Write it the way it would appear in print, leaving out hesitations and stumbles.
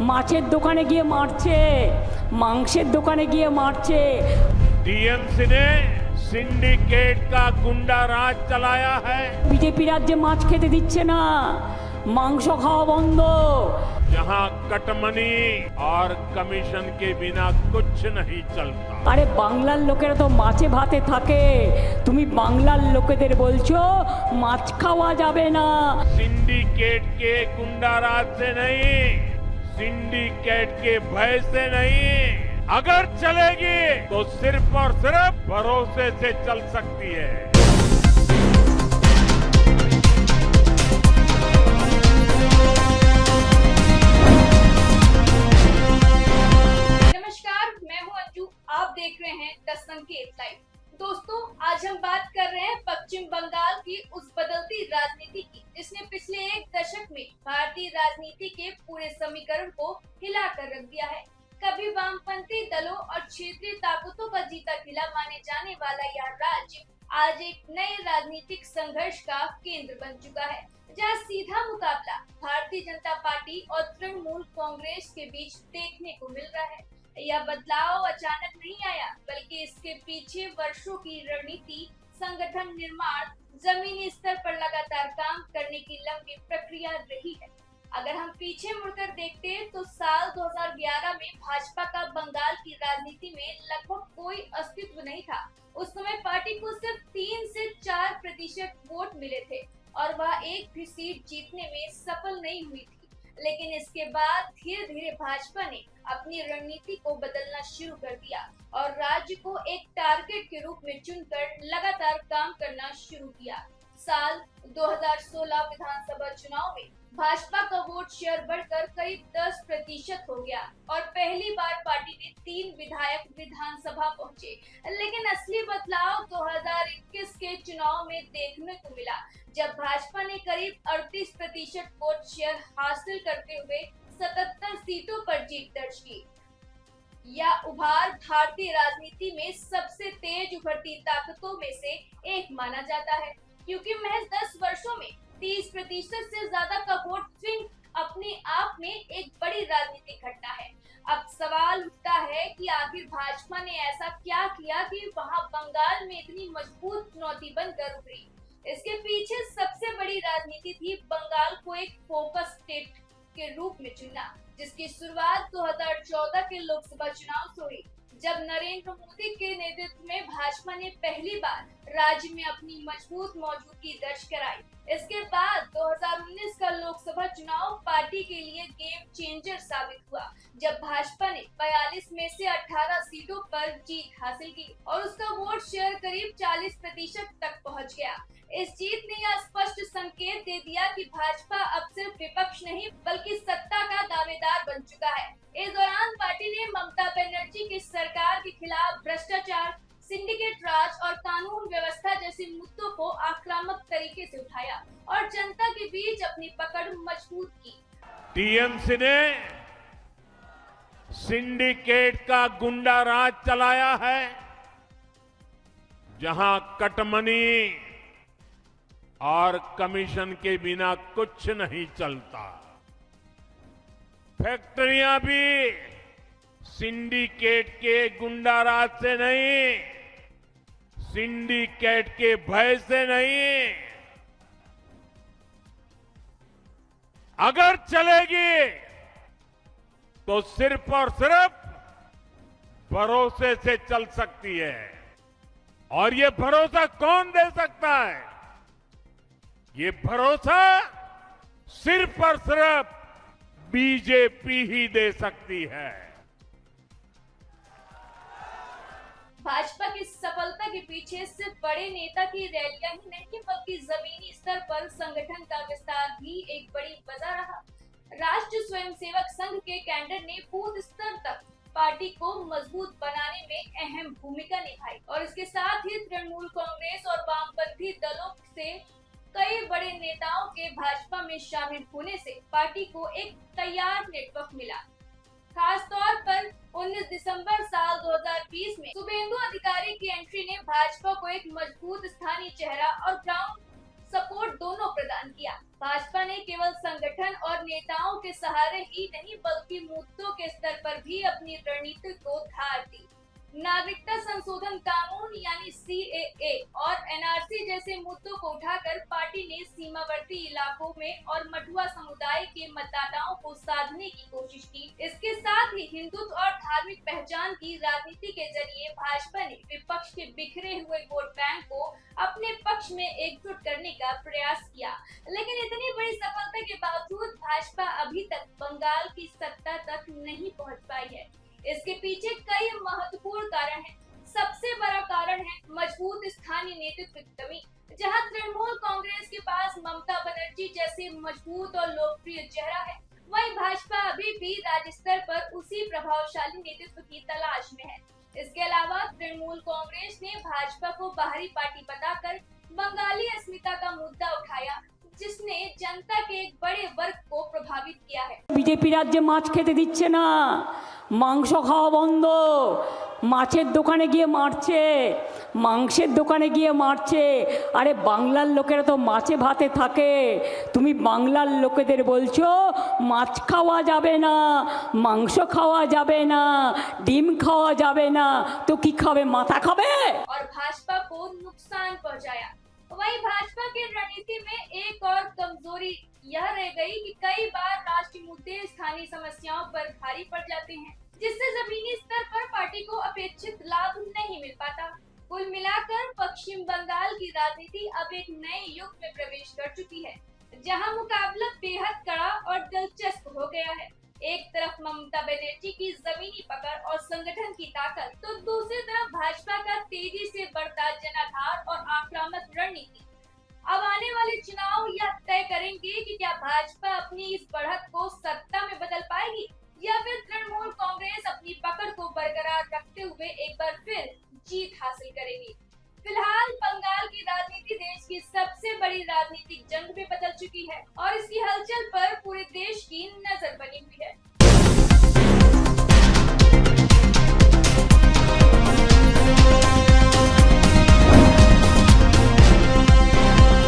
মাছের দোকানে গিয়ে মারছে, মাংসের দোকানে গিয়ে মারছে। टीएमसी ने सिंडिकेट का गुंडा राज चलाया है। বিজেপি রাজ্যে মাছ খেতে দিচ্ছে না, মাংস খাওয়া বন্ধ। जहां कटमनी और कमीशन के बिना कुछ नहीं चलता। আরে বাংলার লোকেরা তো মাছে ভাতে থাকে, তুমি বাংলার লোকেদের বলছো মাছ খাওয়া যাবে না। सिंडिकेट के गुंडा राज से नहीं, सिंडिकेट के भय से नहीं, अगर चलेगी तो सिर्फ और सिर्फ भरोसे से चल सकती है। नमस्कार, मैं हूं अंजू। आप देख रहे हैं द संकेत लाइव। दोस्तों, आज हम बात कर रहे हैं पश्चिम बंगाल की उस बदलती राजनीति की, जिसने पिछले एक दशक में भारतीय राजनीति के पूरे समीकरण को हिलाकर रख दिया है। कभी वामपंथी दलों और क्षेत्रीय ताकतों का जीता खिला माने जाने वाला यह राज्य आज एक नए राजनीतिक संघर्ष का केंद्र बन चुका है, जहां सीधा मुकाबला भारतीय जनता पार्टी और तृणमूल कांग्रेस के बीच देखने को मिल रहा है। यह बदलाव अचानक नहीं आया, बल्कि इसके पीछे वर्षों की रणनीति, संगठन निर्माण, जमीनी स्तर पर लगातार काम करने की लंबी प्रक्रिया रही है। अगर हम पीछे मुड़कर देखते हैं तो साल 2011 में भाजपा का बंगाल की राजनीति में लगभग कोई अस्तित्व नहीं था। उस समय पार्टी को सिर्फ 3 से 4% वोट मिले थे और वह एक भी सीट जीतने में सफल नहीं हुई थी। लेकिन इसके बाद धीरे धीरे भाजपा ने अपनी रणनीति को बदलना शुरू कर दिया और राज्य को एक टारगेट के रूप में चुनकर लगातार काम करना शुरू किया। साल 2016 विधानसभा चुनाव में भाजपा का वोट शेयर बढ़कर करीब 10% हो गया और पहली बार पार्टी ने 3 विधायक विधानसभा पहुंचे। लेकिन असली बदलाव 2021 के चुनाव में देखने को मिला, जब भाजपा ने करीब 38% वोट शेयर हासिल करते हुए 77 सीटों पर जीत दर्ज की। यह उभार भारतीय राजनीति में सबसे तेज उभरती ताकतों में से एक माना जाता है, क्योंकि महज 10 वर्षों में 30% से ज्यादा का वोट स्विंग अपने आप में एक बड़ी राजनीतिक घटना है। अब सवाल उठता है कि आखिर भाजपा ने ऐसा क्या किया कि वहां बंगाल में इतनी मजबूत चुनौती बनकर उभरी। इसके पीछे सबसे बड़ी राजनीति थी बंगाल को एक फोकस स्टेट के रूप में चुनना, जिसकी शुरुआत 2014 के लोकसभा चुनाव से हुई, जब नरेंद्र मोदी के नेतृत्व में भाजपा ने पहली बार राज्य में अपनी मजबूत मौजूदगी दर्ज कराई। इसके बाद 2019 का लोकसभा चुनाव पार्टी के लिए गेम चेंजर साबित हुआ, जब भाजपा ने 42 में से 18 सीटों पर जीत हासिल की और उसका वोट शेयर करीब 40% तक पहुंच गया। इस जीत ने यह स्पष्ट संकेत दे दिया कि भाजपा अब सिर्फ विपक्ष नहीं, बल्कि सत्ता का दावेदार बन चुका है। इस दौरान पार्टी ने ममता बनर्जी की सरकार के खिलाफ भ्रष्टाचार, सिंडिकेट राज और कानून व्यवस्था जैसे मुद्दों को आक्रामक तरीके से उठाया और जनता के बीच अपनी पकड़ मजबूत की। टीएमसी ने सिंडिकेट का गुंडा राज चलाया है, जहां कटमनी और कमीशन के बिना कुछ नहीं चलता। फैक्ट्रियां भी सिंडिकेट के गुंडा राज से नहीं, सिंडिकेट के भय से नहीं, अगर चलेगी तो सिर्फ और सिर्फ भरोसे से चल सकती है। और ये भरोसा कौन दे सकता है? ये भरोसा सिर्फ और सिर्फ बीजेपी ही दे सकती है। भाजपा की सफलता के पीछे सिर्फ बड़े नेता की रैलियां ही नहीं, बल्कि जमीनी स्तर पर संगठन का विस्तार भी एक बड़ी वजह रहा। राष्ट्रीय स्वयंसेवक संघ के कैडर ने बूथ स्तर तक पार्टी को मजबूत बनाने में अहम भूमिका निभाई और इसके साथ ही तृणमूल कांग्रेस और वामपंथी दलों से कई बड़े नेताओं के भाजपा में शामिल होने से पार्टी को एक तैयार नेटवर्क मिला। खास तौर पर 19 दिसंबर साल 2020 में शुभेंदु अधिकारी की एंट्री ने भाजपा को एक मजबूत स्थानीय चेहरा और ग्राउंड सपोर्ट दोनों प्रदान किया। भाजपा ने केवल संगठन और नेताओं के सहारे ही नहीं बल्कि मुद्दों के स्तर पर भी अपनी रणनीति को धार दी। नागरिकता संशोधन कानून यानी CAA और NRC जैसे मुद्दों को उठाकर पार्टी ने सीमावर्ती इलाकों में और मठुआ समुदाय के मतदाताओं को साधने की कोशिश की। इसके साथ ही हिंदुत्व और धार्मिक पहचान की राजनीति के जरिए भाजपा ने विपक्ष के बिखरे हुए वोट बैंक को अपने पक्ष में एकजुट करने का प्रयास किया। लेकिन इतनी बड़ी सफलता के बावजूद भाजपा अभी तक बंगाल की सत्ता तक नहीं पहुंच पाई है। इसके पीछे कई महत्वपूर्ण कारण हैं। सबसे बड़ा कारण है मजबूत स्थानीय नेतृत्व की कमी। जहां तृणमूल कांग्रेस के पास ममता बनर्जी जैसे मजबूत और लोकप्रिय चेहरा है, वहीं भाजपा अभी भी राज्य स्तर पर उसी प्रभावशाली नेतृत्व की तलाश में है। इसके अलावा तृणमूल कांग्रेस ने भाजपा को बाहरी पार्टी बताकर बंगाली अस्मिता का मुद्दा उठाया, जिसने जनता के एक बड़े वर्ग को प्रभावित किया है। বিজেপি রাজ্যে মাছ খেতে দিচ্ছে না, মাংস খাওয়া বন্ধ, মাছের দোকানে গিয়ে মারছে, মাংসের দোকানে গিয়ে মারছে। আরে বাংলার লোকেরা তো মাছে ভাতে থাকে, তুমি বাংলার লোকেদের বলছো মাছ খাওয়া যাবে না, মাংস খাওয়া যাবে না, ডিম খাওয়া যাবে না, তো কি খাবে? মাথা খাবে? और भाजपा को नुकसान पहुंचाया। वहीं भाजपा की रणनीति में एक और कमजोरी यह रह गई कि कई बार राष्ट्रीय मुद्दे स्थानीय समस्याओं पर भारी पड़ जाते हैं, जिससे जमीनी स्तर पर पार्टी को अपेक्षित लाभ नहीं मिल पाता। कुल मिलाकर पश्चिम बंगाल की राजनीति अब एक नए युग में प्रवेश कर चुकी है, जहां मुकाबला बेहद कड़ा और दिलचस्प हो गया है। एक तरफ ममता बनर्जी की जमीनी पकड़ और संगठन की ताकत, तो दूसरी तरफ भाजपा का तेजी से बढ़ता जनाधार और आक्रामक रणनीति। अब आने वाले चुनाव यह तय करेंगे कि क्या भाजपा अपनी इस बढ़त को सत्ता में बदल पाएगी या फिर तृणमूल कांग्रेस अपनी पकड़ को बरकरार रखते हुए एक बार फिर जीत हासिल करेगी। फिलहाल बंगाल की राजनीति देश की सबसे बड़ी राजनीतिक जंग में बदल चुकी है और इसकी हलचल पर पूरे देश की नजर बनी हुई है।